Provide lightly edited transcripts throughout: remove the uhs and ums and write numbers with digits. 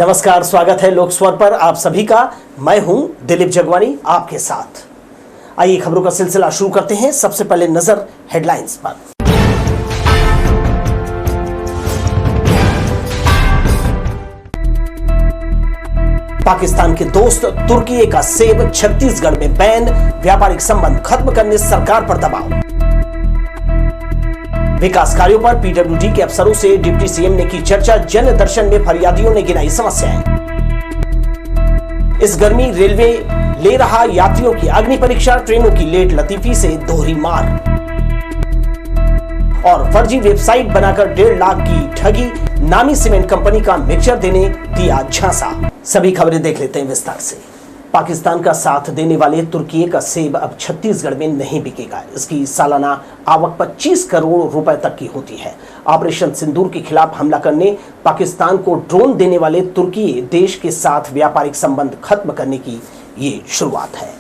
नमस्कार, स्वागत है लोक स्वर पर आप सभी का। मैं हूं दिलीप जगवानी आपके साथ। आइए खबरों का सिलसिला शुरू करते हैं। सबसे पहले नजर हेडलाइंस पर। पाकिस्तान के दोस्त तुर्की का सेब छत्तीसगढ़ में बैन, व्यापारिक संबंध खत्म करने सरकार पर दबाव। विकास कार्यों पर पीडब्ल्यूडी के अफसरों से डिप्टी सीएम ने की चर्चा, जन दर्शन में फरियादियों ने गिनाई समस्याएं। इस गर्मी रेलवे ले रहा यात्रियों की अग्नि परीक्षा, ट्रेनों की लेट लतीफी से दोहरी मार। और फर्जी वेबसाइट बनाकर 1.5 लाख की ठगी, नामी सीमेंट कंपनी का मिक्सचर देने दिया झांसा। सभी खबरें देख लेते हैं विस्तार से। पाकिस्तान का साथ देने वाले तुर्की का सेब अब छत्तीसगढ़ में नहीं बिकेगा। इसकी सालाना आवक 25 करोड़ रुपए तक की होती है। ऑपरेशन सिंदूर के खिलाफ हमला करने पाकिस्तान को ड्रोन देने वाले तुर्की देश के साथ व्यापारिक संबंध खत्म करने की ये शुरुआत है।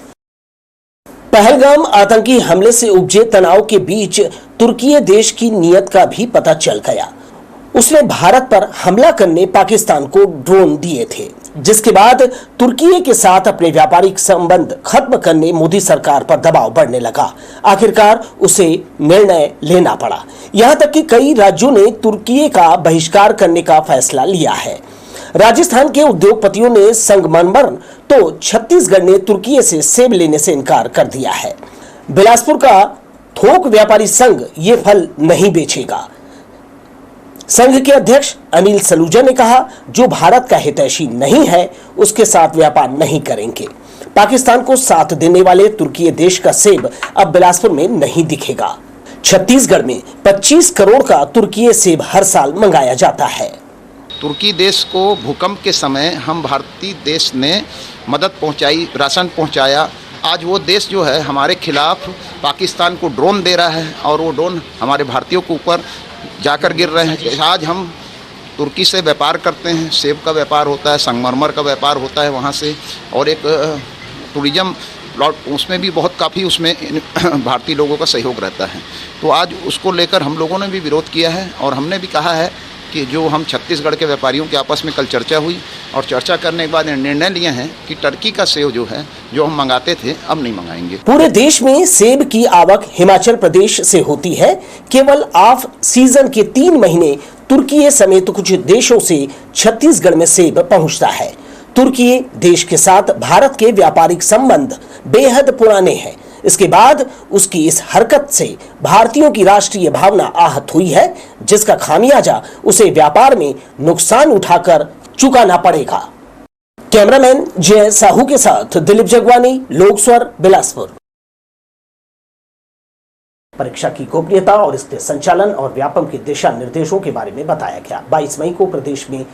पहलगाम आतंकी हमले से उपजे तनाव के बीच तुर्की देश की नीयत का भी पता चल गया। उसने भारत पर हमला करने पाकिस्तान को ड्रोन दिए थे, जिसके बाद तुर्की के साथ अपने व्यापारिक संबंध खत्म करने मोदी सरकार पर दबाव बढ़ने लगा। आखिरकार उसे निर्णय लेना पड़ा। यहां तक कि कई राज्यों ने तुर्की का बहिष्कार करने का फैसला लिया है। राजस्थान के उद्योगपतियों ने संगमरमर, तो छत्तीसगढ़ ने तुर्की से सेब लेने से इनकार कर दिया है। बिलासपुर का थोक व्यापारी संघ ये फल नहीं बेचेगा। संघ के अध्यक्ष अनिल सलूजा ने कहा, जो भारत का हितैषी नहीं है उसके साथ व्यापार नहीं करेंगे। पाकिस्तान को साथ देने वाले तुर्की देश का सेब अब बिलासपुर में नहीं दिखेगा। छत्तीसगढ़ में 25 करोड़ का तुर्की सेब हर साल मंगाया जाता है। तुर्की देश को भूकंप के समय हम भारतीय देश ने मदद पहुंचाई, राशन पहुंचाया। आज वो देश जो है हमारे खिलाफ पाकिस्तान को ड्रोन दे रहा है और वो ड्रोन हमारे भारतीयों के ऊपर जाकर गिर रहे हैं। आज हम तुर्की से व्यापार करते हैं, सेब का व्यापार होता है, संगमरमर का व्यापार होता है वहाँ से, और एक टूरिज्म प्लॉट, उसमें भी बहुत काफ़ी उसमें भारतीय लोगों का सहयोग रहता है। तो आज उसको लेकर हम लोगों ने भी विरोध किया है और हमने भी कहा है कि जो हम छत्तीसगढ़ के व्यापारियों के आपस में कल चर्चा हुई और चर्चा करने के बाद निर्णय लिए हैं कि टर्की का सेब जो है जो हम मंगाते थे अब नहीं मंगाएंगे। पूरे देश में सेब की आवक हिमाचल प्रदेश से होती है। केवल ऑफ सीजन के 3 महीने तुर्की समेत कुछ देशों से छत्तीसगढ़ में सेब पहुंचता है। तुर्की देश के साथ भारत के व्यापारिक संबंध बेहद पुराने हैं। इसके बाद उसकी इस हरकत से भारतीयों की राष्ट्रीय भावना आहत हुई है, जिसका खामियाजा उसे व्यापार में नुकसान उठाकर चुकाना पड़ेगा। कैमरामैन जय साहू के साथ दिलीप जगवानी, लोक स्वर, बिलासपुर। परीक्षा की गोपनीयता और इसके संचालन और व्यापम के दिशा निर्देशों के बारे में बताया गया। 22 मई को प्रदेश में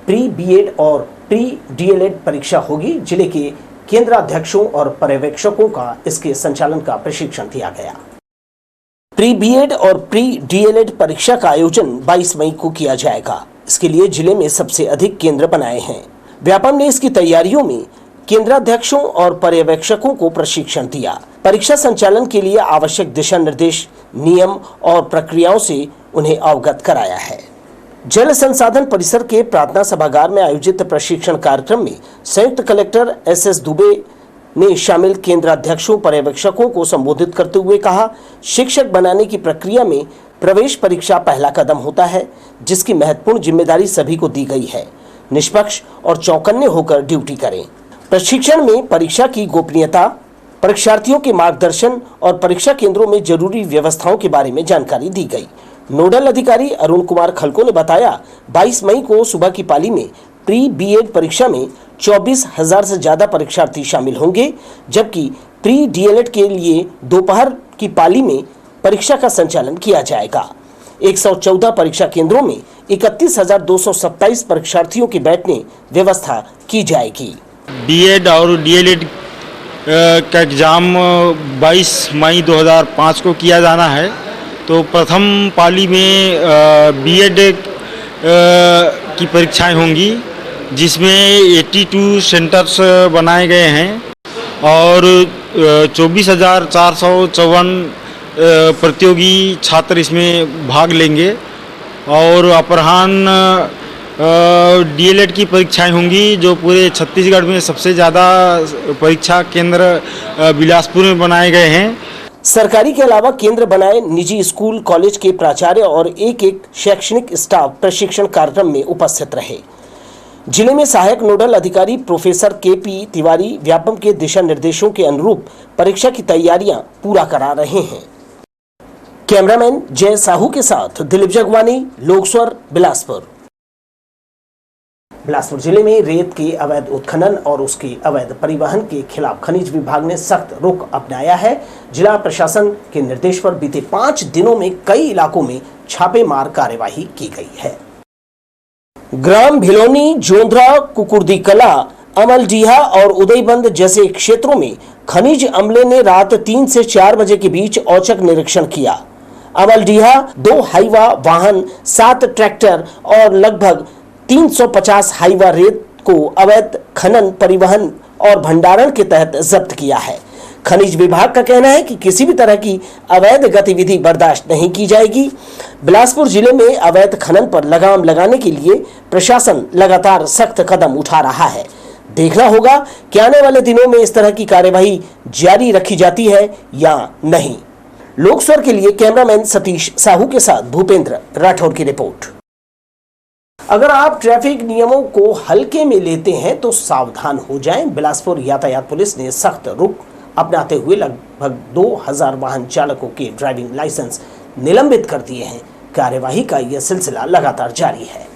प्री बीएड और प्री डीएलएड परीक्षा होगी। जिले के केंद्राध्यक्षों और पर्यवेक्षकों का इसके संचालन का प्रशिक्षण दिया गया। प्री बीएड और प्री डीएलएड परीक्षा का आयोजन 22 मई को किया जाएगा। इसके लिए जिले में सबसे अधिक केंद्र बनाए हैं। व्यापम ने इसकी तैयारियों में केंद्राध्यक्षों और पर्यवेक्षकों को प्रशिक्षण दिया। परीक्षा संचालन के लिए आवश्यक दिशा निर्देश, नियम और प्रक्रियाओं से उन्हें अवगत कराया है। जल संसाधन परिसर के प्रार्थना सभागार में आयोजित प्रशिक्षण कार्यक्रम में संयुक्त कलेक्टर एस दुबे ने शामिल केंद्राध्यक्षों पर्यवेक्षकों को संबोधित करते हुए कहा, शिक्षक बनाने की प्रक्रिया में प्रवेश परीक्षा पहला कदम होता है, जिसकी महत्वपूर्ण जिम्मेदारी सभी को दी गई है। निष्पक्ष और चौकन्ने होकर ड्यूटी करें। प्रशिक्षण में परीक्षा की गोपनीयता, परीक्षार्थियों के मार्गदर्शन और परीक्षा केंद्रों में जरूरी व्यवस्थाओं के बारे में जानकारी दी गई। नोडल अधिकारी अरुण कुमार खलको ने बताया, 22 मई को सुबह की पाली में प्री बीएड परीक्षा में 24,000 से ज्यादा परीक्षार्थी शामिल होंगे, जबकि प्री डीएलएड के लिए दोपहर की पाली में परीक्षा का संचालन किया जाएगा। 114 परीक्षा केंद्रों में 31,227 परीक्षार्थियों की बैठने व्यवस्था की जाएगी। बीएड और डीएलएड का एग्जाम 22 मई 2005 को किया जाना है। तो प्रथम पाली में बीएड की परीक्षाएं होंगी, जिसमें 82 सेंटर्स बनाए गए हैं और 24,454 प्रतियोगी छात्र इसमें भाग लेंगे और अपराह्न डीएलएड की परीक्षाएं होंगी, जो पूरे छत्तीसगढ़ में सबसे ज़्यादा परीक्षा केंद्र बिलासपुर में बनाए गए हैं। सरकारी के अलावा केंद्र बनाए निजी स्कूल कॉलेज के प्राचार्य और एक शैक्षणिक स्टाफ प्रशिक्षण कार्यक्रम में उपस्थित रहे। जिले में सहायक नोडल अधिकारी प्रोफेसर केपी तिवारी व्यापम के दिशा निर्देशों के अनुरूप परीक्षा की तैयारियां पूरा करा रहे हैं। कैमरामैन जय साहू के साथ दिलीप जगवानी, लोकस्वर, बिलासपुर। बिलासपुर जिले में रेत के अवैध उत्खनन और उसके अवैध परिवहन के खिलाफ खनिज विभाग ने सख्त रुख अपनाया है। जिला प्रशासन के निर्देश पर बीते 5 दिनों में कई इलाकों में छापेमार कार्यवाही की गई है। ग्राम भिलोनी, जोंधरा, कुकुर्दी कला, अमलडीहा और उदयबंद जैसे क्षेत्रों में खनिज अमले ने रात 3 से 4 बजे के बीच औचक निरीक्षण किया। अमलडीहा 2 हाईवा वाहन, 7 ट्रैक्टर और लगभग 350 हाईवा रेत को अवैध खनन, परिवहन और भंडारण के तहत जब्त किया है। खनिज विभाग का कहना है कि किसी भी तरह की अवैध गतिविधि बर्दाश्त नहीं की जाएगी। बिलासपुर जिले में अवैध खनन पर लगाम लगाने के लिए प्रशासन लगातार सख्त कदम उठा रहा है। देखना होगा कि आने वाले दिनों में इस तरह की कार्यवाही जारी रखी जाती है या नहीं। लोकस्वर के लिए कैमरामैन सतीश साहू के साथ भूपेंद्र राठौर की रिपोर्ट। अगर आप ट्रैफिक नियमों को हल्के में लेते हैं तो सावधान हो जाएं। बिलासपुर यातायात पुलिस ने सख्त रुख अपनाते हुए लगभग 2000 वाहन चालकों के ड्राइविंग लाइसेंस निलंबित कर दिए हैं। कार्यवाही का यह सिलसिला लगातार जारी है।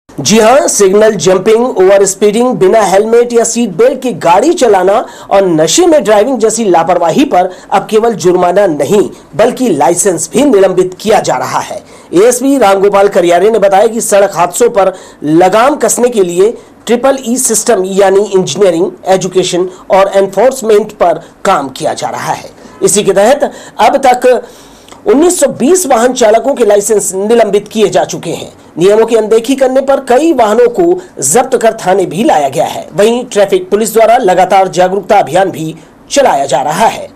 जी हां, सिग्नल जंपिंग, ओवर स्पीडिंग, बिना हेलमेट या सीट बेल्ट की गाड़ी चलाना और नशे में ड्राइविंग जैसी लापरवाही पर अब केवल जुर्माना नहीं बल्कि लाइसेंस भी निलंबित किया जा रहा है। एएसपी रामगोपाल करियारे ने बताया कि सड़क हादसों पर लगाम कसने के लिए EEE सिस्टम यानी इंजीनियरिंग, एजुकेशन और एनफोर्समेंट पर काम किया जा रहा है। इसी के तहत अब तक 1920 वाहन चालकों के लाइसेंस निलंबित किए जा चुके हैं। नियमों की अनदेखी करने पर कई वाहनों को जब्त कर थाने भी लाया गया है। वहीं ट्रैफिक पुलिस द्वारा लगातार जागरूकता अभियान भी चलाया जा रहा है।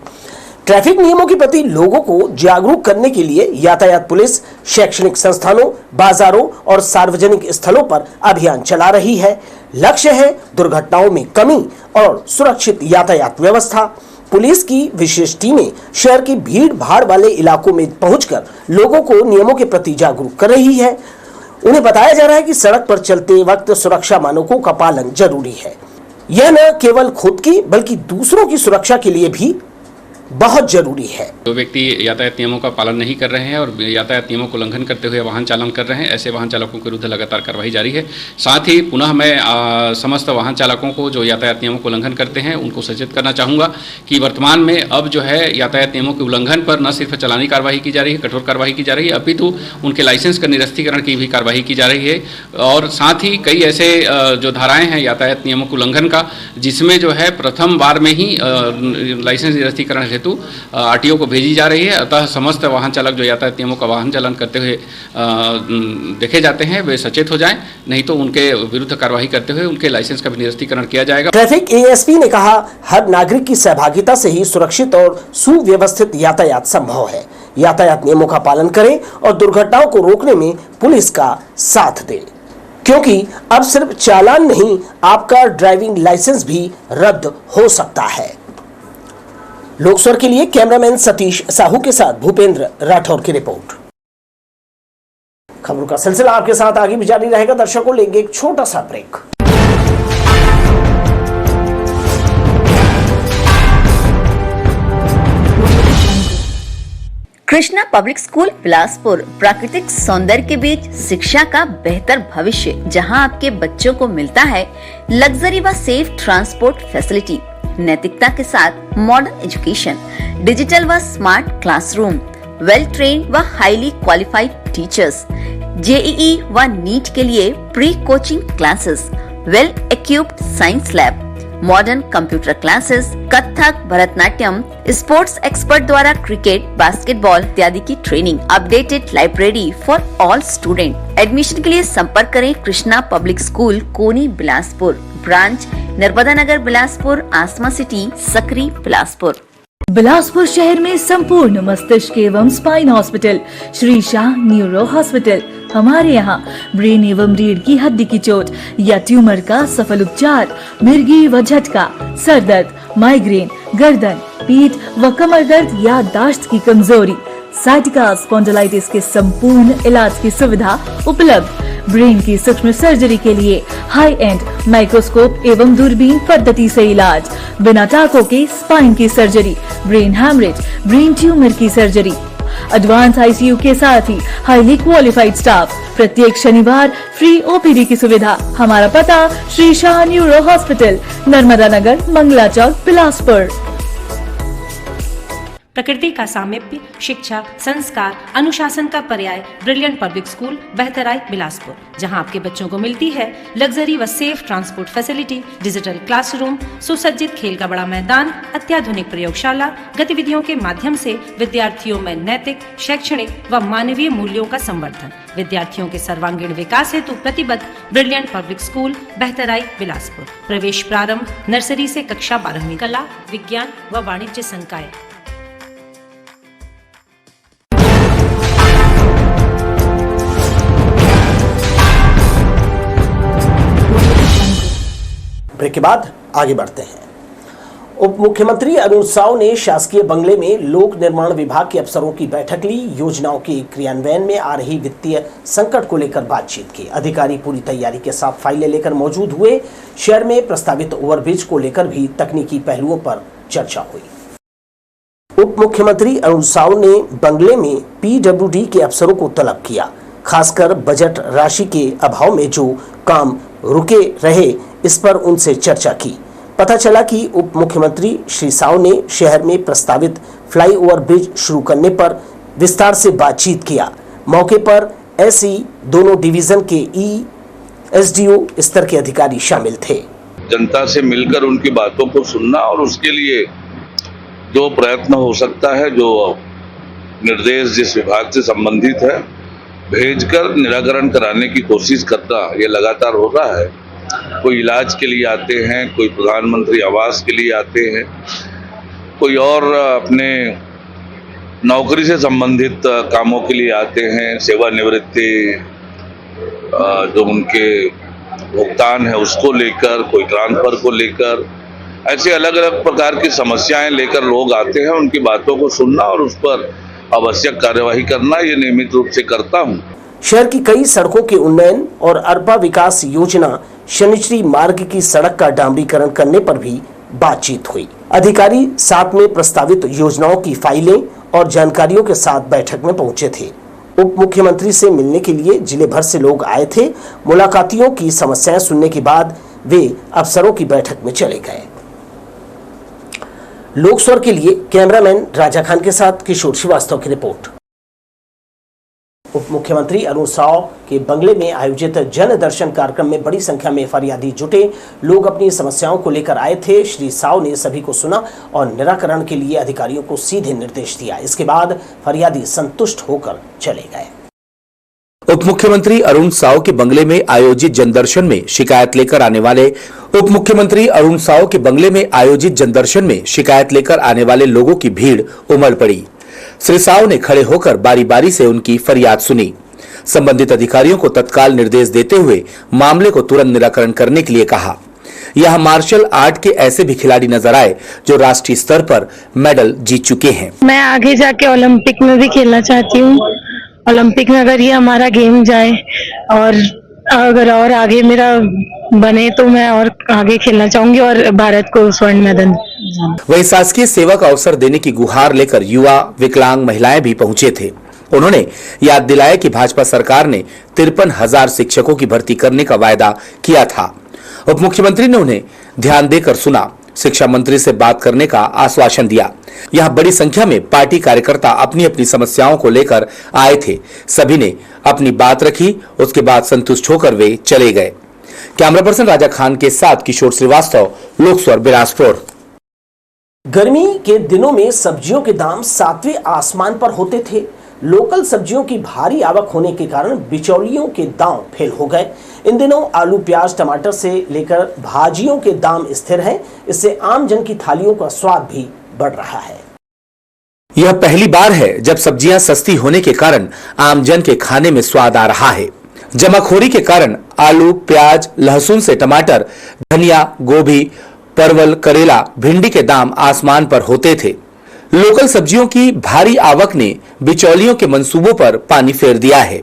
ट्रैफिक नियमों के प्रति लोगों को जागरूक करने के लिए यातायात पुलिस शैक्षणिक संस्थानों, बाजारों और सार्वजनिक स्थलों पर अभियान चला रही है। लक्ष्य है दुर्घटनाओं में कमी और सुरक्षित यातायात व्यवस्था। पुलिस की विशेष टीमें शहर की भीड़ भाड़ वाले इलाकों में पहुंचकर लोगों को नियमों के प्रति जागरूक कर रही है। उन्हें बताया जा रहा है कि सड़क पर चलते वक्त सुरक्षा मानकों का पालन जरूरी है। यह न केवल खुद की बल्कि दूसरों की सुरक्षा के लिए भी बहुत जरूरी है। जो व्यक्ति यातायात नियमों का पालन नहीं कर रहे हैं और यातायात नियमों को उल्लंघन करते हुए वाहन चालन कर रहे हैं, ऐसे वाहन चालकों के विरुद्ध लगातार कार्रवाई जारी है। साथ ही पुनः मैं समस्त वाहन चालकों को जो यातायात नियमों को उल्लंघन करते हैं उनको सचेत करना चाहूँगा कि वर्तमान में अब जो है यातायात नियमों के उल्लंघन पर न सिर्फ चालानी कार्रवाई की जा रही है, कठोर कार्रवाई की जा रही है, अपितु उनके लाइसेंस का निरस्तीकरण की भी कार्रवाई की जा रही है। और साथ ही कई ऐसे जो धाराएँ हैं यातायात नियमों के उल्लंघन का, जिसमें जो है प्रथम बार में ही लाइसेंस निरस्तीकरण हेतु आरटीओ को भेजी जा रही है। अतः समस्त वाहन चालक जो यातायात नियमों का वाहन चालन करते हुए देखे जाते हैं वे सचेत हो जाएं, नहीं तो उनके विरुद्ध कार्रवाई करते हुए उनके लाइसेंस का भी निरस्तीकरण किया जाएगा। ट्रैफिक एएसपी ने कहा, हर नागरिक की सहभागिता से ही सुरक्षित और सुव्यवस्थित यातायात संभव है। यातायात नियमों का पालन करें और दुर्घटनाओं को रोकने में पुलिस का साथ दें, क्योंकि अब सिर्फ चालान नहीं, आपका ड्राइविंग लाइसेंस भी रद्द हो सकता है। लोकस्वर के लिए कैमरामैन सतीश साहू के साथ भूपेंद्र राठौर की रिपोर्ट। खबरों का सिलसिला आपके साथ आगे भी जारी रहेगा। दर्शकों, लेंगे एक छोटा सा break. Krishna public school Bilaspur, प्राकृतिक सौंदर्य के बीच शिक्षा का बेहतर भविष्य, जहां आपके बच्चों को मिलता है लग्जरी व सेफ ट्रांसपोर्ट फैसिलिटी, नैतिकता के साथ मॉडर्न एजुकेशन, डिजिटल व स्मार्ट क्लासरूम, वेल ट्रेन्ड व हाईली क्वालिफाइड टीचर्स, जेईई व नीट के लिए pre coaching classes, well equipped science lab, modern computer classes, Kathak, Bharatanatyam, sports expert द्वारा क्रिकेट, बास्केटबॉल इत्यादि की training, updated library for all student. Admission के लिए संपर्क करें कृष्णा पब्लिक स्कूल, कोनी, बिलासपुर, ब्रांच नर्मदा नगर बिलासपुर, आसमा सिटी, सकरी बिलासपुर। बिलासपुर शहर में संपूर्ण मस्तिष्क एवं spine hospital Shri Shah neuro hospital. हमारे यहाँ ब्रेन एवं रीढ़ की हड्डी की चोट या ट्यूमर का सफल उपचार, मिर्गी व झटका, सर दर्द, माइग्रेन, गर्दन, पीठ व कमर दर्द, याददाश्त की कमजोरी, साइटिका स्पॉन्डिलाइटिस के संपूर्ण इलाज की सुविधा उपलब्ध। ब्रेन की सूक्ष्म सर्जरी के लिए हाई एंड माइक्रोस्कोप एवं दूरबीन पद्धति से इलाज, बिना टाकों के स्पाइन की surgery, brain haemorrhage, brain tumour की सर्जरी, एडवांस आईसीयू के साथ ही हाईली क्वालिफाइड स्टाफ। प्रत्येक शनिवार फ्री ओपीडी की सुविधा। हमारा पता श्री शाह न्यूरो हॉस्पिटल, नर्मदा नगर, मंगला चौक, बिलासपुर। प्रकृति का सामीप्य, शिक्षा, संस्कार, अनुशासन का पर्याय, brilliant public school Bahatrai Bilaspur, जहां आपके बच्चों को मिलती है लग्जरी व safe transport facility, digital classroom, सुसज्जित खेल का बड़ा मैदान, अत्याधुनिक प्रयोगशाला। गतिविधियों के माध्यम से विद्यार्थियों में नैतिक, शैक्षणिक व मानवीय मूल्यों का संवर्धन। विद्यार्थियों के सर्वांगीण विकास हेतु प्रतिबद्ध brilliant public school Bahatrai Bilaspur. प्रवेश प्रारंभ नर्सरी से कक्षा 12वीं। कला, विज्ञान व वाणिज्य संकाय। ब्रेक के बाद आगे बढ़ते हैं। उप मुख्यमंत्री अरुण साव ने शासकीय बंगले में लोक निर्माण विभाग के अफसरों की बैठक ली। योजनाओं के क्रियान्वयन में आ रही वित्तीय संकट को लेकर बातचीत की। अधिकारी पूरी तैयारी के साथ फाइलें लेकर मौजूद हुए। शहर में प्रस्तावित ओवरब्रिज को लेकर भी तकनीकी पहलुओं पर चर्चा हुई। उप मुख्यमंत्री अरुण साव ने बंगले में पीडब्ल्यूडी के अफसरों को तलब किया। खासकर बजट राशि के अभाव में जो काम रुके रहे, इस पर उनसे चर्चा की। पता चला कि उप मुख्यमंत्री श्री साव ने शहर में प्रस्तावित फ्लाईओवर ब्रिज शुरू करने पर विस्तार से बातचीत किया। मौके पर एसई दोनों डिवीजन के एसडीओ स्तर के अधिकारी शामिल थे। जनता से मिलकर उनकी बातों को सुनना और उसके लिए जो प्रयत्न हो सकता है, जो निर्देश जिस विभाग से संबंधित है, भेजकर निराकरण कराने की कोशिश करना ये लगातार हो रहा है। कोई इलाज के लिए आते हैं, कोई प्रधानमंत्री आवास के लिए आते हैं, कोई और अपने नौकरी से संबंधित कामों के लिए आते हैं, सेवानिवृत्ति जो उनके भुगतान है उसको लेकर, कोई ट्रांसफर को लेकर, ऐसे अलग अलग प्रकार की समस्याएं लेकर लोग आते हैं। उनकी बातों को सुनना और उस पर आवश्यक कार्यवाही करना, ये नियमित रूप से करता हूँ। शहर की कई सड़कों के उन्नयन और अरबा विकास योजना शनिश्री मार्ग की सड़क का डामरीकरण करने पर भी बातचीत हुई। अधिकारी साथ में प्रस्तावित योजनाओं की फाइलें और जानकारियों के साथ बैठक में पहुंचे थे। उप मुख्यमंत्री से मिलने के लिए जिले भर से लोग आए थे। मुलाकातियों की समस्याएं सुनने के बाद वे अफसरों की बैठक में चले गए। लोकस्वर के लिए कैमरामैन राजा खान के साथ किशोर श्रीवास्तव की रिपोर्ट। उप मुख्यमंत्री अरुण साव के बंगले में आयोजित जन दर्शन कार्यक्रम में बड़ी संख्या में फरियादी जुटे। लोग अपनी समस्याओं को लेकर आए थे। श्री साव ने सभी को सुना और निराकरण के लिए अधिकारियों को सीधे निर्देश दिया। इसके बाद फरियादी संतुष्ट होकर चले गए। उप मुख्यमंत्री अरुण साव के बंगले में आयोजित जनदर्शन में शिकायत लेकर आने वाले लोगों की भीड़ उमड़ पड़ी। श्री साव ने खड़े होकर बारी बारी से उनकी फरियाद सुनी। संबंधित अधिकारियों को तत्काल निर्देश देते हुए मामले को तुरंत निराकरण करने के लिए कहा। यहाँ मार्शल आर्ट के ऐसे भी खिलाड़ी नजर आए जो राष्ट्रीय स्तर पर मेडल जीत चुके हैं। मैं आगे जाके ओलंपिक में भी खेलना चाहती हूँ। ओलंपिक में अगर ये हमारा गेम जाए और अगर और आगे मेरा बने तो मैं और आगे खेलना चाहूंगी और भारत को स्वर्ण मेडल। वही शासकीय सेवा का अवसर देने की गुहार लेकर युवा, विकलांग महिलाएं भी पहुंचे थे। उन्होंने याद दिलाया कि भाजपा सरकार ने 53,000 शिक्षकों की भर्ती करने का वायदा किया था। उप मुख्यमंत्री ने उन्हें ध्यान देकर सुना, शिक्षा मंत्री से बात करने का आश्वासन दिया। यहाँ बड़ी संख्या में पार्टी कार्यकर्ता अपनी अपनी समस्याओं को लेकर आए थे। सभी ने अपनी बात रखी, उसके बाद संतुष्ट होकर वे चले गए। कैमरा पर्सन राजा खान के साथ किशोर श्रीवास्तव, लोकस्वर बिलासपुर। गर्मी के दिनों में सब्जियों के दाम 7वें आसमान पर होते थे। लोकल सब्जियों की भारी आवक होने के कारण बिचौलियों के दाम फेल हो गए। इन दिनों आलू, प्याज, टमाटर से लेकर भाजियों के दाम स्थिर हैं। इससे आम जन की थालियों का स्वाद भी बढ़ रहा है। यह पहली बार है जब सब्जियां सस्ती होने के कारण आमजन के खाने में स्वाद आ रहा है। जमाखोरी के कारण आलू, प्याज, लहसुन से टमाटर, धनिया, गोभी, परवल, करेला, भिंडी के दाम आसमान पर होते थे। लोकल सब्जियों की भारी आवक ने बिचौलियों के मंसूबों पर पानी फेर दिया है।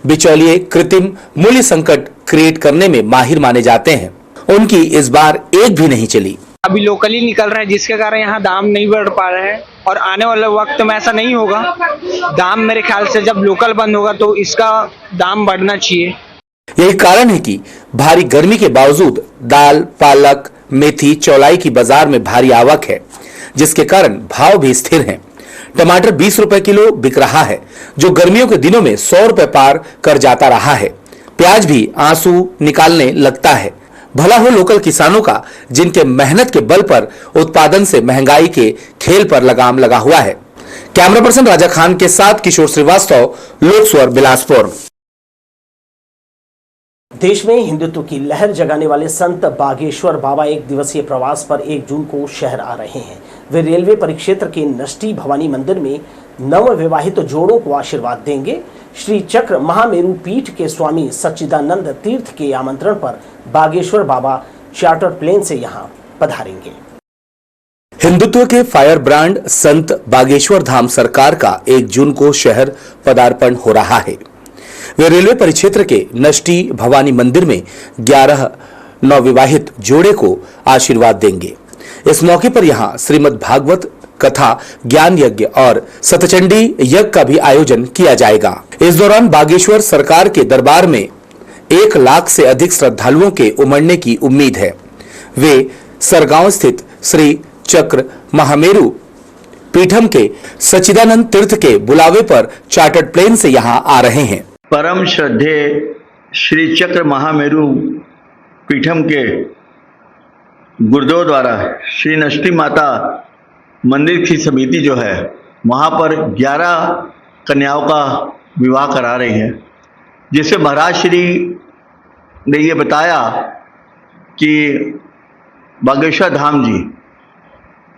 बिचौलिए कृत्रिम मूल्य संकट क्रिएट करने में माहिर माने जाते हैं। उनकी इस बार एक भी नहीं चली। अभी लोकली निकल रहे हैं जिसके कारण यहाँ दाम नहीं बढ़ पा रहे हैं और आने वाले वक्त में ऐसा नहीं होगा। दाम मेरे ख्याल से जब लोकल बंद होगा तो इसका दाम बढ़ना चाहिए। यही कारण है कि भारी गर्मी के बावजूद दाल, पालक, मेथी, चौलाई की बाजार में भारी आवक है, जिसके कारण भाव भी स्थिर हैं। टमाटर 20 रुपए किलो बिक रहा है, जो गर्मियों के दिनों में 100 रुपए पार कर जाता रहा है। प्याज भी आंसू निकालने लगता है। भला हो लोकल किसानों का, जिनके मेहनत के बल पर उत्पादन से महंगाई के खेल पर लगाम लगा हुआ है। कैमरा पर्सन राजा खान के साथ किशोर श्रीवास्तव, लोक स्वर, बिलासपुर। देश में हिंदुत्व की लहर जगाने वाले संत बागेश्वर बाबा एक दिवसीय प्रवास पर 1 जून को शहर आ रहे हैं। वे रेलवे परिक्षेत्र के नष्टी भवानी मंदिर में नवविवाहित जोड़ों को आशीर्वाद देंगे। श्री चक्र महामेरु पीठ के स्वामी सच्चिदानंद तीर्थ के आमंत्रण पर बागेश्वर बाबा चार्टर प्लेन से यहां पधारेंगे। हिंदुत्व के फायर ब्रांड संत बागेश्वर धाम सरकार का 1 जून को शहर पदार्पण हो रहा है। वे रेलवे परिक्षेत्र के नष्टी भवानी मंदिर में 11 नवविवाहित जोड़े को आशीर्वाद देंगे। इस मौके पर यहां श्रीमद् भागवत कथा, ज्ञान यज्ञ और सतचंडी यज्ञ का भी आयोजन किया जाएगा। इस दौरान बागेश्वर सरकार के दरबार में 1 लाख से अधिक श्रद्धालुओं के उमड़ने की उम्मीद है। वे सरगांव स्थित श्री चक्र महामेरु पीठम के सच्चिदानंद तीर्थ के बुलावे पर चार्टर्ड प्लेन से यहां आ रहे हैं। परम श्रद्धेय श्री चक्र महामेरु पीठम के गुरुदेव द्वारा श्री नष्टी माता मंदिर की समिति जो है वहाँ पर 11 कन्याओं का विवाह करा रही है, जिससे महाराज श्री ने ये बताया कि बागेश्वर धाम जी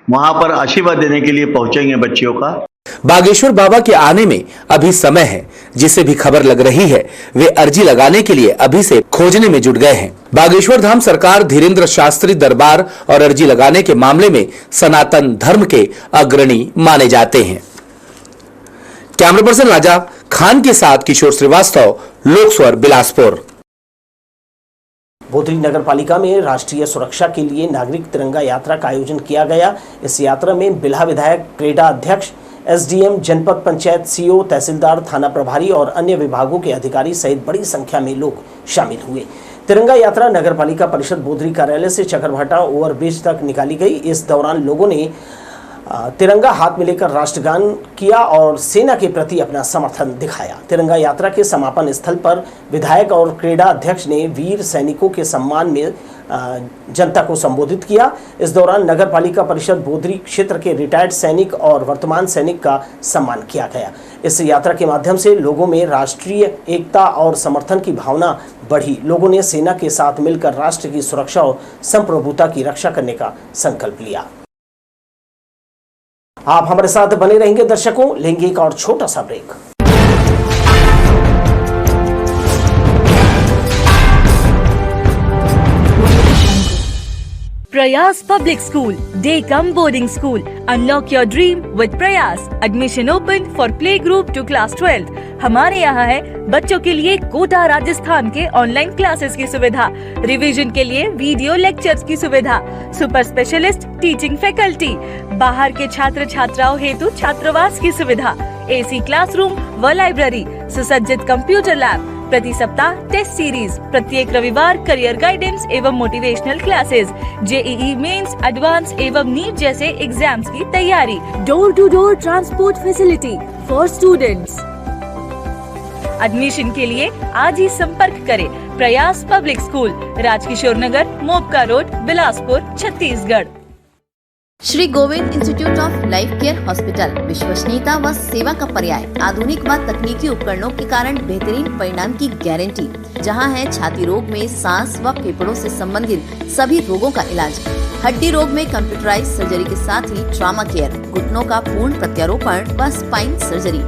वहाँ पर आशीर्वाद देने के लिए पहुँचेंगे बच्चियों का। बागेश्वर बाबा के आने में अभी समय है। जिसे भी खबर लग रही है वे अर्जी लगाने के लिए अभी से खोजने में जुट गए हैं। बागेश्वर धाम सरकार धीरेन्द्र शास्त्री दरबार और अर्जी लगाने के मामले में सनातन धर्म के अग्रणी माने जाते हैं। कैमरा पर्सन राजा खान के साथ किशोर श्रीवास्तव, लोक स्वर, बिलासपुर। बोधरी नगर पालिका में राष्ट्रीय सुरक्षा के लिए नागरिक तिरंगा यात्रा का आयोजन किया गया। इस यात्रा में बिल्हा विधायक, क्रेडा अध्यक्ष, एसडीएम, जनपद पंचायत सीओ, तहसीलदार, थाना प्रभारी और अन्य विभागों के अधिकारी सहित बड़ी संख्या में लोग शामिल हुए। तिरंगा यात्रा नगर पालिका परिषद बोधरी कार्यालय से चकरभाटा ओवरब्रिज तक निकाली गई। इस दौरान लोगों ने तिरंगा हाथ में लेकर राष्ट्रगान किया और सेना के प्रति अपना समर्थन दिखाया। तिरंगा यात्रा के समापन स्थल पर विधायक और क्रेडा अध्यक्ष ने वीर सैनिकों के सम्मान में जनता को संबोधित किया। इस दौरान नगर पालिका परिषद बोधरी क्षेत्र के रिटायर्ड सैनिक और वर्तमान सैनिक का सम्मान किया गया। इस यात्रा के माध्यम से लोगों में राष्ट्रीय एकता और समर्थन की भावना बढ़ी। लोगों ने सेना के साथ मिलकर राष्ट्र की सुरक्षा और संप्रभुता की रक्षा करने का संकल्प लिया। आप हमारे साथ बने रहेंगे दर्शकों, लेंगे एक और छोटा सा break. Prayas Public School, Day Come Boarding School. Unlock your dream with Prayas. Admission open for playgroup to class 12. हमारे यहाँ है बच्चों के लिए कोटा राजस्थान के ऑनलाइन क्लासेस की सुविधा, रिवीजन के लिए वीडियो लेक्चर्स की सुविधा, सुपर स्पेशलिस्ट टीचिंग फैकल्टी, बाहर के छात्र छात्राओं हेतु छात्रावास की सुविधा, एसी क्लासरूम व लाइब्रेरी, सुसज्जित कंप्यूटर लैब, प्रति सप्ताह टेस्ट सीरीज, प्रत्येक रविवार करियर गाइडेंस एवं motivational classes, JEE mains, advance एवं नीट जैसे एग्जाम्स की तैयारी, door to door transport facility for students. Admission के लिए आज ही संपर्क करें Prayas public school, Rajkishore Nagar, Mopka road, Bilaspur, Chhattisgarh. Shri Govind institute of life care hospital, विश्वसनीयता व सेवा का पर्याय, आधुनिक व तकनीकी उपकरणों के कारण बेहतरीन परिणाम की गारंटी, जहां है छाती रोग में सांस व फेफड़ों से संबंधित सभी रोगों का इलाज, हड्डी रोग में कंप्यूटराइज सर्जरी के साथ ही ट्रॉमा केयर, घुटनों का पूर्ण प्रत्यारोपण व स्पाइन सर्जरी।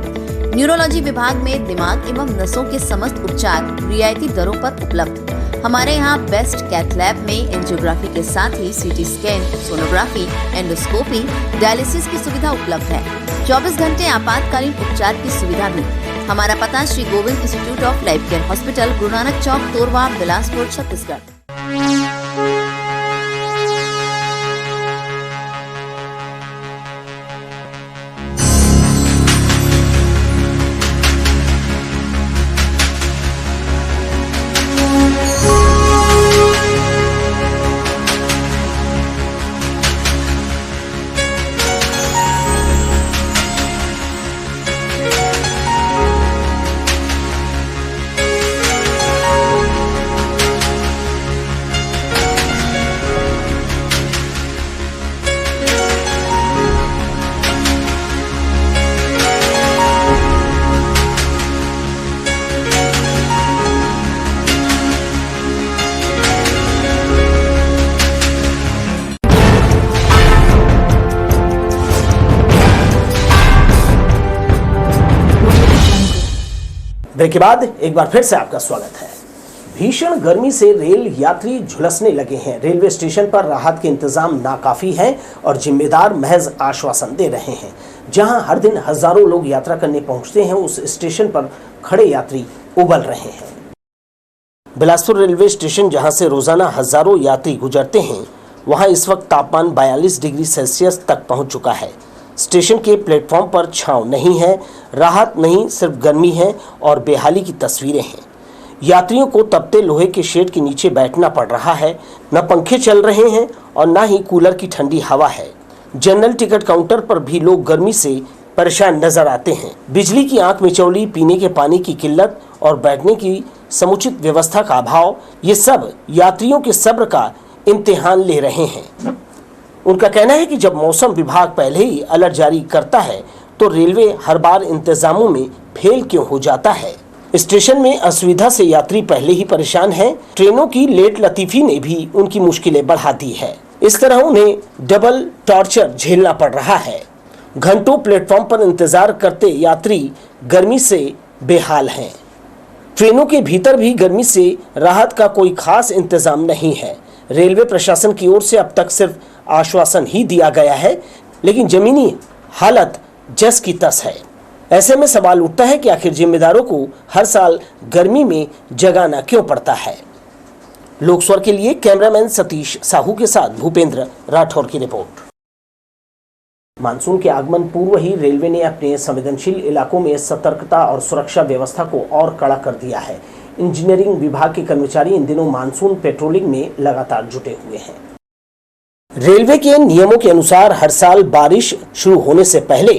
न्यूरोलॉजी विभाग में दिमाग एवं नसों के समस्त उपचार रियायती दरों पर उपलब्ध। हमारे यहाँ बेस्ट कैथ लैब में एंजियोग्राफी के साथ ही CT scan, sonography, endoscopy, dialysis की सुविधा उपलब्ध है। 24 घंटे आपातकालीन उपचार की सुविधा भी। हमारा पता Shri Govind institute of life care hospital, Guru Nanak Chowk, Torwa, Bilaspur, Chhattisgarh. Break के बाद एक बार फिर से आपका स्वागत है। भीषण गर्मी से रेल यात्री झुलसने लगे हैं। रेलवे स्टेशन पर राहत के इंतजाम नाकाफी हैं और जिम्मेदार महज आश्वासन दे रहे हैं। जहां हर दिन हजारों लोग यात्रा करने पहुंचते हैं, उस स्टेशन पर खड़े यात्री उबल रहे हैं। बिलासपुर रेलवे स्टेशन, जहां से रोजाना हजारों यात्री गुजरते हैं, वहां इस वक्त तापमान 42 डिग्री सेल्सियस तक पहुंच चुका है। स्टेशन के प्लेटफॉर्म पर छांव नहीं है, राहत नहीं, सिर्फ गर्मी है और बेहाली की तस्वीरें हैं। यात्रियों को तपते लोहे के शेड के नीचे बैठना पड़ रहा है। न पंखे चल रहे हैं और न ही कूलर की ठंडी हवा है। जनरल टिकट काउंटर पर भी लोग गर्मी से परेशान नजर आते हैं। बिजली की आंख मिचौली, पीने के पानी की किल्लत और बैठने की समुचित व्यवस्था का अभाव, ये सब यात्रियों के सब्र का इम्तिहान ले रहे हैं। उनका कहना है कि जब मौसम विभाग पहले ही अलर्ट जारी करता है तो रेलवे हर बार इंतजामों में फेल क्यों हो जाता है। स्टेशन में असुविधा से यात्री पहले ही परेशान हैं। ट्रेनों की लेट लतीफी ने भी उनकी मुश्किलें बढ़ा दी है। इस तरह उन्हें डबल टॉर्चर झेलना पड़ रहा है। घंटों प्लेटफॉर्म पर इंतजार करते यात्री गर्मी से बेहाल हैं। ट्रेनों के भीतर भी गर्मी से राहत का कोई खास इंतजाम नहीं है। रेलवे प्रशासन की ओर से अब तक सिर्फ आश्वासन ही दिया गया है, लेकिन जमीनी हालत जस की तस है। ऐसे में सवाल उठता है कि आखिर जिम्मेदारों को हर साल गर्मी में जगाना क्यों पड़ता है। लोकस्वर के लिए कैमरामैन सतीश साहू के साथ भूपेंद्र राठौर की रिपोर्ट। मानसून के आगमन पूर्व ही रेलवे ने अपने संवेदनशील इलाकों में सतर्कता और सुरक्षा व्यवस्था को और कड़ा कर दिया है। इंजीनियरिंग विभाग के कर्मचारी इन दिनों मानसून पेट्रोलिंग में लगातार जुटे हुए हैं। रेलवे के नियमों के अनुसार हर साल बारिश शुरू होने से पहले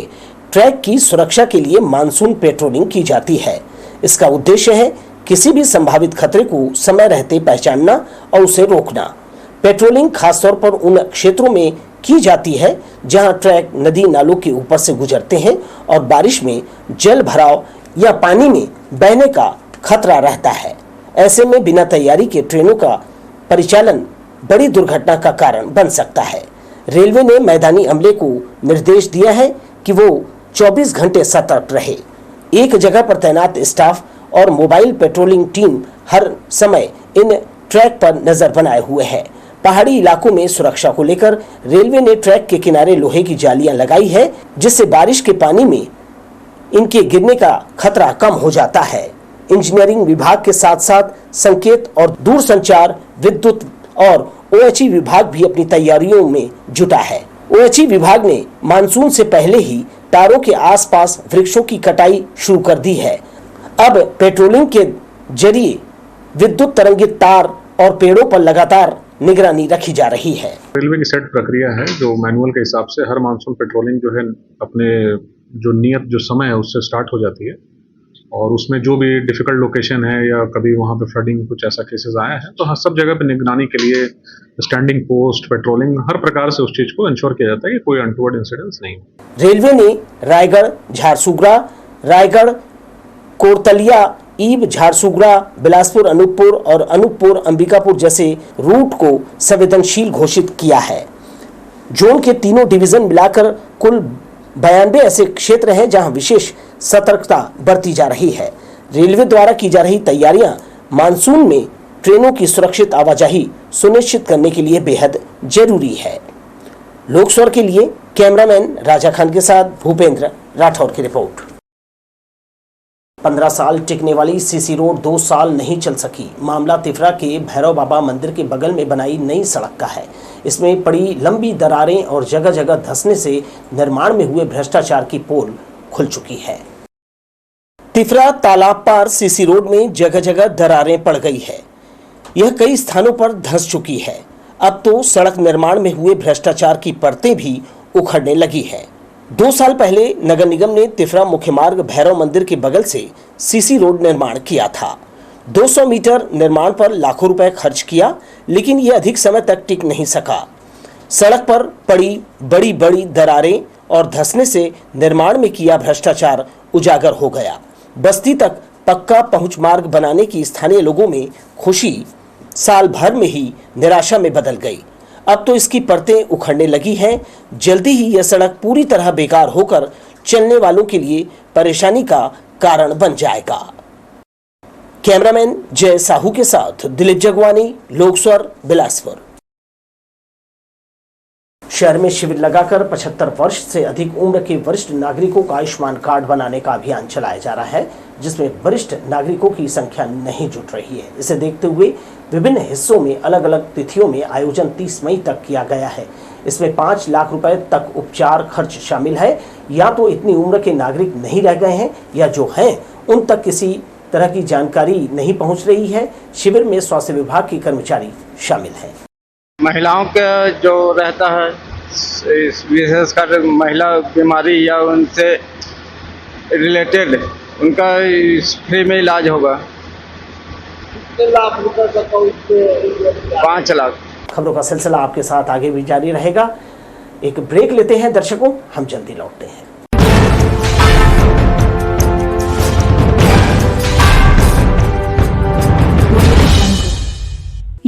ट्रैक की सुरक्षा के लिए मानसून पेट्रोलिंग की जाती है। इसका उद्देश्य है किसी भी संभावित खतरे को समय रहते पहचानना और उसे रोकना। पेट्रोलिंग खासतौर पर उन क्षेत्रों में की जाती है जहां ट्रैक नदी नालों के ऊपर से गुजरते हैं और बारिश में जल भराव या पानी में बहने का खतरा रहता है। ऐसे में बिना तैयारी के ट्रेनों का परिचालन बड़ी दुर्घटना का कारण बन सकता है। रेलवे ने मैदानी अमले को निर्देश दिया है कि वो 24 घंटे सतर्क रहे। एक जगह पर तैनात स्टाफ और मोबाइल पेट्रोलिंग टीम हर समय इन ट्रैक पर नजर बनाए हुए है। पहाड़ी इलाकों में सुरक्षा को लेकर रेलवे ने ट्रैक के किनारे लोहे की जालियां लगाई है, जिससे बारिश के पानी में इनके गिरने का खतरा कम हो जाता है। इंजीनियरिंग विभाग के साथ साथ संकेत और दूरसंचार, विद्युत और ओएचई विभाग भी अपनी तैयारियों में जुटा है। ओएचई विभाग ने मानसून से पहले ही तारों के आसपास वृक्षों की कटाई शुरू कर दी है। अब पेट्रोलिंग के जरिए विद्युत तरंगित तार और पेड़ों पर लगातार निगरानी रखी जा रही है। रेलवे की सेट प्रक्रिया है जो मैनुअल के हिसाब से हर मानसून पेट्रोलिंग जो है अपने जो नियत जो समय है उससे स्टार्ट हो जाती है और उसमें जो भी डिफिकल्ट लोकेशन है या कभी वहाँ पे फ्लडिंग कुछ ऐसा केसेस आया है तो सब जगह पे निगरानी के लिए स्टैंडिंग पोस्ट, पेट्रोलिंग, हर प्रकार से उस चीज को इंश्योर किया जाता है कि कोई अनटोवर्ड इंसिडेंट्स नहीं। रेलवे ने रायगढ़, झारसुगड़ा, रायगढ़, कोरतलिया, ईब, झारसुगड़ा, बिलासपुर, अनूपपुर और अनूपपुर अंबिकापुर जैसे रूट को संवेदनशील घोषित किया है। जोन के तीनों डिवीजन मिलाकर कुल 92 ऐसे क्षेत्र हैं जहां विशेष सतर्कता बरती जा रही है। रेलवे द्वारा की जा रही तैयारियां मानसून में ट्रेनों की सुरक्षित आवाजाही सुनिश्चित करने के लिए बेहद जरूरी है। लोकस्वर के लिए कैमरामैन राजा खान के साथ भूपेंद्र राठौर की रिपोर्ट। 15 साल टिकने वाली सीसी रोड 2 साल नहीं चल सकी। मामला तिफरा के भैरव बाबा मंदिर के बगल में बनाई नई सड़क का है। इसमें पड़ी लंबी दरारें और जगह जगह धंसने से निर्माण में हुए भ्रष्टाचार की पोल खुल चुकी है। तिफरा तालाब पार सीसी रोड में जगह जगह दरारें पड़ गई है। यह कई स्थानों पर धंस चुकी है। अब तो सड़क निर्माण में हुए भ्रष्टाचार की परतें भी उखड़ने लगी है। 2 साल पहले नगर निगम ने तिफरा मुख्य मार्ग भैरव मंदिर के बगल से सीसी रोड निर्माण किया था। 200 मीटर निर्माण पर लाखों रुपए खर्च किया, लेकिन यह अधिक समय तक टिक नहीं सका। सड़क पर पड़ी बड़ी बड़ी दरारें और धंसने से निर्माण में किया भ्रष्टाचार उजागर हो गया। बस्ती तक पक्का पहुंच मार्ग बनाने की स्थानीय लोगों में खुशी साल भर में ही निराशा में बदल गई। अब तो इसकी परतें उखड़ने लगी हैं। जल्दी ही यह सड़क पूरी तरह बेकार होकर चलने वालों के लिए परेशानी का कारण बन जाएगा। कैमरामैन जय साहू के साथ दिलीप जगवानी, लोकस्वर, बिलासपुर। शहर में शिविर लगाकर 75 वर्ष से अधिक उम्र के वरिष्ठ नागरिकों का आयुष्मान कार्ड बनाने का अभियान चलाया जा रहा है, जिसमें वरिष्ठ नागरिकों की संख्या नहीं जुट रही है। इसे देखते हुए विभिन्न हिस्सों में अलग अलग तिथियों में आयोजन 30 मई तक किया गया है। इसमें 5 लाख रुपए तक उपचार खर्च शामिल है। या तो इतनी उम्र के नागरिक नहीं रह गए हैं या जो हैं उन तक किसी तरह की जानकारी नहीं पहुंच रही है। शिविर में स्वास्थ्य विभाग के कर्मचारी शामिल हैं। महिलाओं का जो रहता है, विशेषकर महिला बीमारी या उनसे रिलेटेड, उनका फ्री में इलाज होगा। कितने लाख रुपए का? 5 लाख। खबरों का सिलसिला आपके साथ आगे भी जारी रहेगा। एक ब्रेक लेते हैं दर्शकों, हम जल्दी लौटते हैं।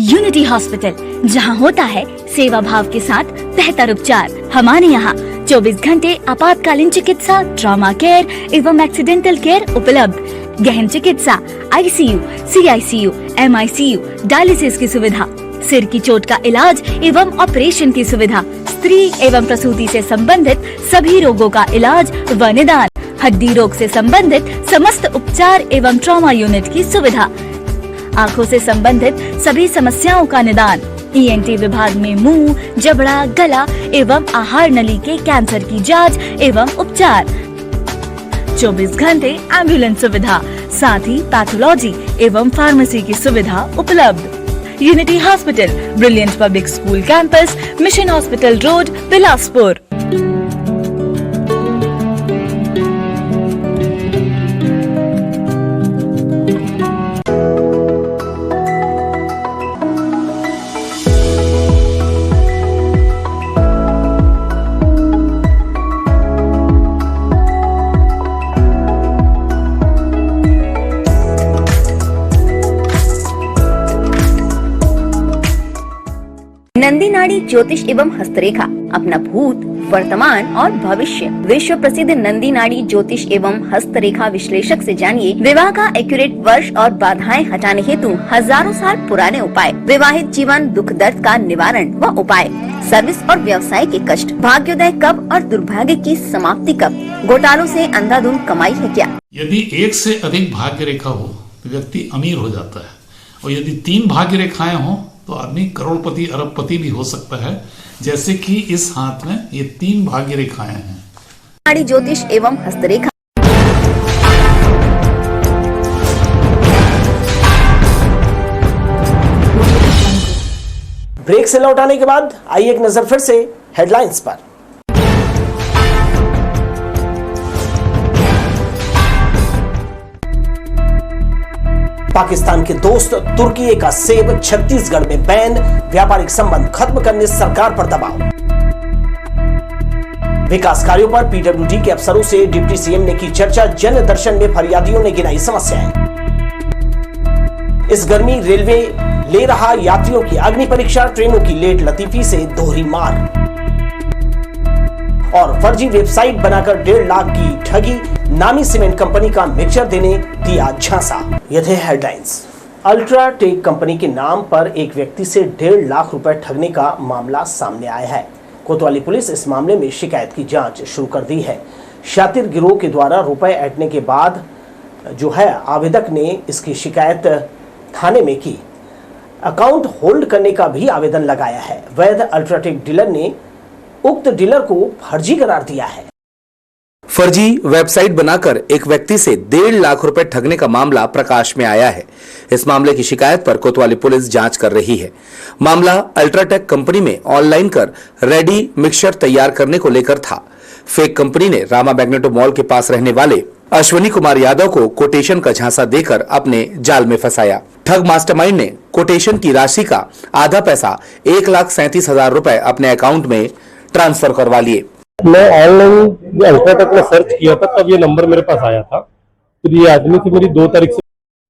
यूनिटी हॉस्पिटल, जहां होता है सेवा भाव के साथ बेहतर उपचार। हमारे यहाँ 24 घंटे आपातकालीन चिकित्सा, ट्रॉमा केयर एवं एक्सीडेंटल केयर उपलब्ध। गहन चिकित्सा, ICU, CICU, MICU, डायलिसिस की सुविधा, सिर की चोट का इलाज एवं ऑपरेशन की सुविधा, स्त्री एवं प्रसूति से संबंधित सभी रोगों का इलाज व निदान, हड्डी रोग से संबंधित समस्त उपचार एवं ट्रॉमा यूनिट की सुविधा, आँखों से संबंधित सभी समस्याओं का निदान, ENT विभाग में मुंह, जबड़ा, गला एवं आहार नली के कैंसर की जांच एवं उपचार, 24 घंटे एम्बुलेंस सुविधा, साथ ही पैथोलॉजी एवं फार्मेसी की सुविधा उपलब्ध। Unity hospital, brilliant public school campus, mission hospital road, Bilaspur. Nandi नाड़ी ज्योतिष एवं हस्तरेखा अपना भूत, वर्तमान और भविष्य। विश्व प्रसिद्ध नंदी नाड़ी ज्योतिष एवं हस्तरेखा विश्लेषक से जानिए विवाह का एक्यूरेट वर्ष और बाधाएं हटाने हेतु हजारों साल पुराने उपाय, विवाहित जीवन, दुख दर्द का निवारण व उपाय, सर्विस और व्यवसाय के कष्ट, भाग्योदय कब और दुर्भाग्य की समाप्ति कब, घोटालों से अंधाधुंध कमाई है क्या। यदि 1 से अधिक भाग्य रेखा हो तो व्यक्ति अमीर हो जाता है, और यदि 3 भाग्य रेखाएं हो तो आदमी करोड़पति अरबपति भी हो सकता है, जैसे कि इस हाथ में ये 3 भाग्य रेखाएं हैं। नाड़ी ज्योतिष एवं हस्तरेखा। ब्रेक से लौट आने के बाद आइए एक नजर फिर से हेडलाइंस पर। पाकिस्तान के दोस्त तुर्की का सेब छत्तीसगढ़ में बैन, व्यापारिक संबंध खत्म करने सरकार पर दबाव। विकास कार्यों पर पीडब्ल्यूडी के अफसरों से डिप्टी सीएम ने की चर्चा। जन दर्शन में फरियादियों ने गिनाई समस्याएं। इस गर्मी रेलवे ले रहा यात्रियों की अग्नि परीक्षा। ट्रेनों की लेट लतीफी से दोहरी मार। और फर्जी वेबसाइट बनाकर 1.5 लाख की ठगी। नामी सीमेंट कंपनी का मिक्सचर देने दिया झांसा। ये थे हेडलाइंस। अल्ट्राटेक कंपनी के नाम पर एक व्यक्ति से 1.5 लाख रुपए ठगने का मामला सामने आया है। कोतवाली पुलिस इस मामले में शिकायत की जांच शुरू कर दी है। शातिर गिरोह के द्वारा रुपए ऐंठने के बाद जो है आवेदक ने इसकी शिकायत थाने में की। अकाउंट होल्ड करने का भी आवेदन लगाया है। वैध अल्ट्राटेक डीलर ने उक्त डीलर को फर्जी करार दिया है। फर्जी वेबसाइट बनाकर एक व्यक्ति से 1.5 लाख रुपए ठगने का मामला प्रकाश में आया है। इस मामले की शिकायत पर कोतवाली पुलिस जांच कर रही है। मामला अल्ट्राटेक कंपनी में ऑनलाइन कर रेडी मिक्सचर तैयार करने को लेकर था। फेक कंपनी ने रामा मैग्नेटो मॉल के पास रहने वाले अश्वनी कुमार यादव को कोटेशन का झांसा देकर अपने जाल में फंसाया। ठग मास्टरमाइंड ने कोटेशन की राशि का आधा पैसा 1,37,000 रुपए अपने अकाउंट में ट्रांसफर करवा लिए। मैं ऑनलाइन अल्ट्राटेक में सर्च किया था, तब ये नंबर मेरे पास आया था। फिर ये आदमी थी मेरी 2 तारीख से।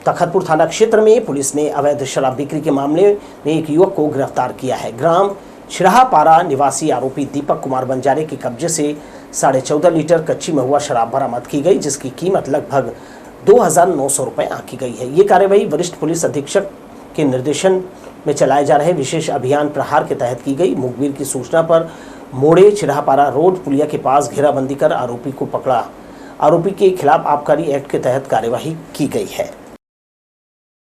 तखतपुर थाना क्षेत्र में पुलिस ने अवैध शराब बिक्री के मामले में एक युवक को गिरफ्तार किया है। ग्राम छिड़ापारा निवासी आरोपी दीपक कुमार बंजारे के कब्जे से 14.5 लीटर कच्ची महुआ शराब बरामद की गई, जिसकी कीमत लगभग 2,900 रुपए आंकी गई है। ये कार्रवाई वरिष्ठ पुलिस अधीक्षक के निर्देशन में चलाए जा रहे विशेष अभियान प्रहार के तहत की गई। मुखबिर की सूचना पर मोड़े छिड़ापारा रोड पुलिया के पास घेराबंदी कर आरोपी को पकड़ा। आरोपी के खिलाफ आबकारी एक्ट के तहत कार्यवाही की गई है।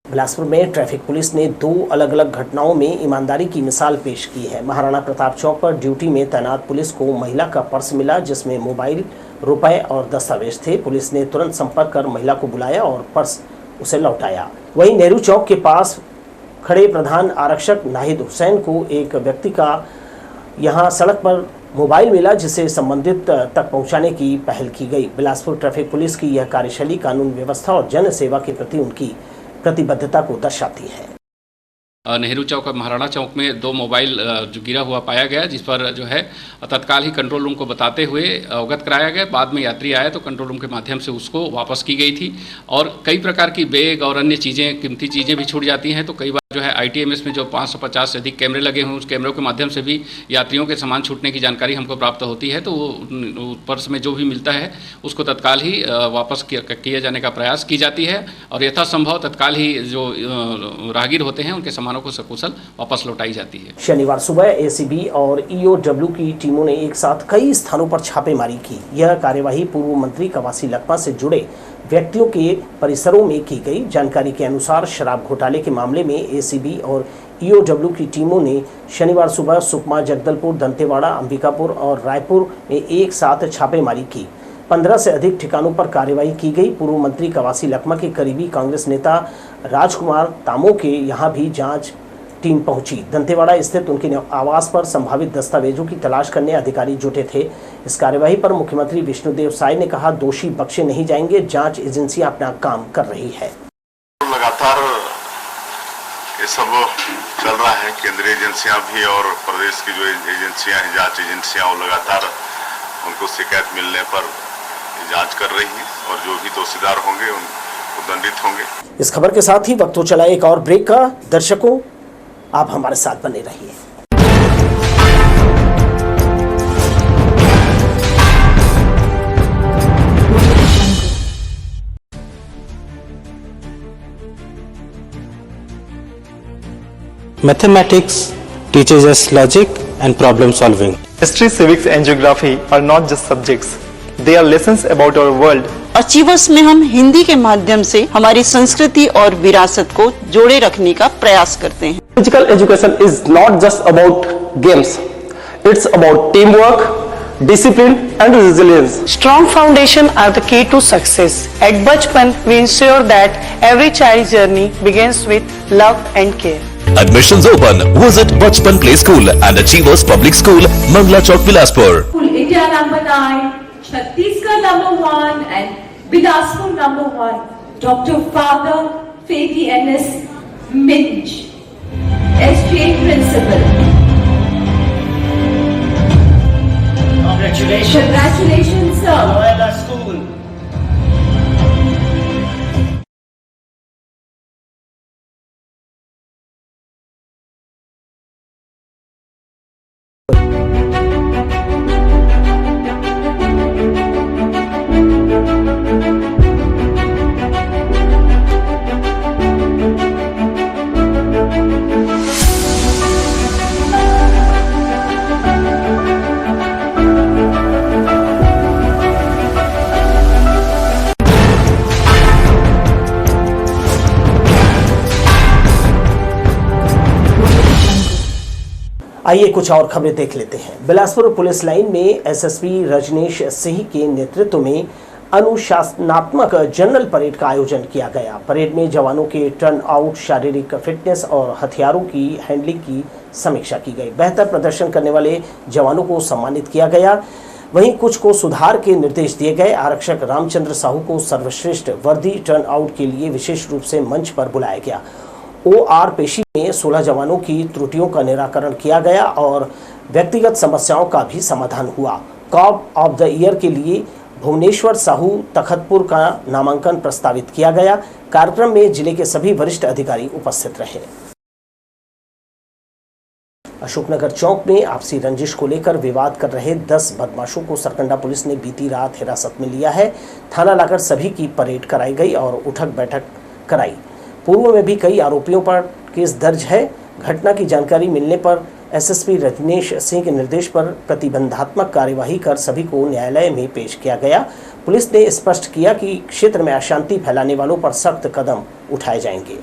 बिलासपुर में ट्रैफिक पुलिस ने 2 अलग अलग घटनाओं में ईमानदारी की मिसाल पेश की है। महाराणा प्रताप चौक पर ड्यूटी में तैनात पुलिस को महिला का पर्स मिला, जिसमें मोबाइल, रुपए और दस्तावेज थे। पुलिस ने तुरंत संपर्क कर महिला को बुलाया और पर्स उसे लौटाया। वहीं नेहरू चौक के पास खड़े प्रधान आरक्षक नाहिद हुसैन को एक व्यक्ति का यहां सड़क पर मोबाइल मिला, जिसे संबंधित तक पहुंचाने की पहल की गई। बिलासपुर ट्रैफिक पुलिस की यह कार्यशैली कानून व्यवस्था और जन सेवा के प्रति उनकी प्रतिबद्धता को दर्शाती है। नेहरू चौक और महाराणा चौक में 2 मोबाइल जो गिरा हुआ पाया गया, जिस पर जो है तत्काल ही कंट्रोल रूम को बताते हुए अवगत कराया गया। बाद में यात्री आए तो कंट्रोल रूम के माध्यम से उसको वापस की गई थी। और कई प्रकार की बैग और अन्य चीज़ें, कीमती चीज़ें भी छूट जाती हैं। तो कई बार जो है ITMS में जो 550 से अधिक कैमरे लगे हुए, उस कैमरों के माध्यम से भी यात्रियों के सामान छूटने की जानकारी हमको प्राप्त होती है। तो वो पर्स में जो भी मिलता है उसको तत्काल ही वापस किए जाने का प्रयास की जाती है और यथासंभव तत्काल ही जो राहगीर होते हैं उनके सामानों को सकुशल वापस लौटाई जाती है। शनिवार सुबह ACB और EOW की टीमों ने एक साथ कई स्थानों पर छापेमारी की। यह कार्यवाही पूर्व मंत्री कवासी लखमा से जुड़े व्यक्तियों के परिसरों में की गई। जानकारी के अनुसार शराब घोटाले के मामले में ACB और EOW की टीमों ने शनिवार सुबह सुकमा, जगदलपुर, दंतेवाड़ा, अंबिकापुर और रायपुर में एक साथ छापेमारी की। 15 से अधिक ठिकानों पर कार्रवाई की गई। पूर्व मंत्री कवासी लखमा के करीबी कांग्रेस नेता राजकुमार तामो के यहाँ भी जांच टीम पहुंची। दंतेवाड़ा स्थित उनके आवास पर संभावित दस्तावेजों की तलाश करने अधिकारी जुटे थे। इस कार्यवाही पर मुख्यमंत्री विष्णुदेव साय ने कहा, दोषी बख्शे नहीं जाएंगे, जांच एजेंसियां अपना काम कर रही है। लगातार ये सब चल रहा है। केंद्रीय एजेंसियां भी और प्रदेश की जो एजेंसियां हैं, जांच एजेंसियां, वो लगातार उनको शिकायत मिलने पर जांच कर रही हैं और जो भी दोषीदार होंगे उनको दंडित होंगे। इस खबर के साथ ही वक्त हो चला एक और ब्रेक का। दर्शकों, आप हमारे साथ बने रहिए। Mathematics teaches us logic and problem solving. History, civics and geography are not just subjects. They are lessons about our world. Achievers में हम हिंदी के माध्यम से हमारी संस्कृति और विरासत को जोड़े रखने का प्रयास करते हैं। Physical education is not just about games. It's about teamwork, discipline and resilience. Strong foundation are the key to success. At Bachpan, we ensure that every child's journey begins with love and care. Admissions open. Visit Bachpan Play School and Achievers Public School, Mangla Chowk, Bilaspur. India number 9, Chhattisgarh number 1 and Bilaspur number 1. Dr. Father Fathi N.S. Minj, SJ Principal. Congratulations, sir. आइए कुछ और खबरें देख लेते हैं। Bilaspur police line में SSP Rajneesh Singh के नेतृत्व में अनुशासनात्मक जनरल परेड का आयोजन किया गया। परेड में जवानों के टर्न आउट, शारीरिक फिटनेस और हथियारों की हैंडलिंग की समीक्षा की गई। बेहतर प्रदर्शन करने वाले जवानों को सम्मानित किया गया, वहीं कुछ को सुधार के निर्देश दिए गए। आरक्षक रामचंद्र साहू को सर्वश्रेष्ठ वर्दी टर्न आउट के लिए विशेष रूप से मंच पर बुलाया गया। OR पेशी में 16 जवानों की त्रुटियों का निराकरण किया गया और व्यक्तिगत समस्याओं का भी समाधान हुआ। कॉप ऑफ द ईयर के लिए भुवनेश्वर साहू तखतपुर का नामांकन प्रस्तावित किया गया। कार्यक्रम में जिले के सभी वरिष्ठ अधिकारी उपस्थित रहे। अशोकनगर चौक में आपसी रंजिश को लेकर विवाद कर रहे 10 बदमाशों को सरकंडा पुलिस ने बीती रात हिरासत में लिया है। थाना लाकर सभी की परेड कराई गई और उठक बैठक कराई। पूर्व में भी कई आरोपियों पर केस दर्ज है। घटना की जानकारी मिलने पर एसएसपी रजनीश सिंह के निर्देश पर प्रतिबंधात्मक कार्यवाही कर सभी को न्यायालय में पेश किया गया। पुलिस ने स्पष्ट किया कि क्षेत्र में अशांति फैलाने वालों पर सख्त कदम उठाए जाएंगे।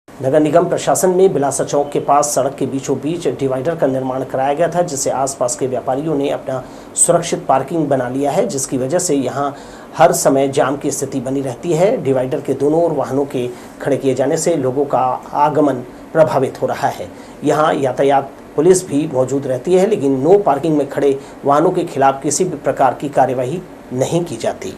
नगर निगम प्रशासन में बिलासा चौक के पास सड़क के बीचों बीच डिवाइडर का निर्माण कराया गया था, जिससे आसपास के व्यापारियों ने अपना सुरक्षित पार्किंग बना लिया है, जिसकी वजह से यहां हर समय जाम की स्थिति बनी रहती है। डिवाइडर के दोनों ओर वाहनों के खड़े किए जाने से लोगों का आगमन प्रभावित हो रहा है। यहां यातायात पुलिस भी मौजूद रहती है, लेकिन नो पार्किंग में खड़े वाहनों के खिलाफ किसी भी प्रकार की कार्यवाही नहीं की जाती।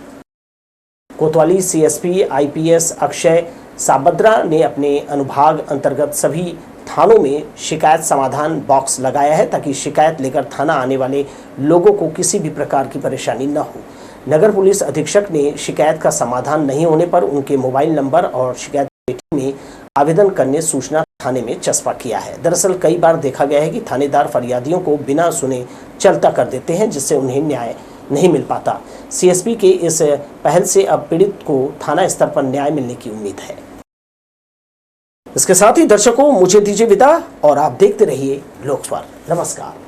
कोतवाली सीएसपी आईपीएस अक्षय साबद्रा ने अपने अनुभाग अंतर्गत सभी थानों में शिकायत समाधान बॉक्स लगाया है, ताकि शिकायत लेकर थाना आने वाले लोगों को किसी भी प्रकार की परेशानी न हो। नगर पुलिस अधीक्षक ने शिकायत का समाधान नहीं होने पर उनके मोबाइल नंबर और शिकायत पेटी में आवेदन करने सूचना थाने में चस्पा किया है। दरअसल कई बार देखा गया है कि थानेदार फरियादियों को बिना सुने चलता कर देते हैं, जिससे उन्हें न्याय नहीं मिल पाता। सीएसपी के इस पहल से अब पीड़ित को थाना स्तर पर न्याय मिलने की उम्मीद है। इसके साथ ही दर्शकों, मुझे दीजिए विदा और आप देखते रहिए लोकस्वर। नमस्कार।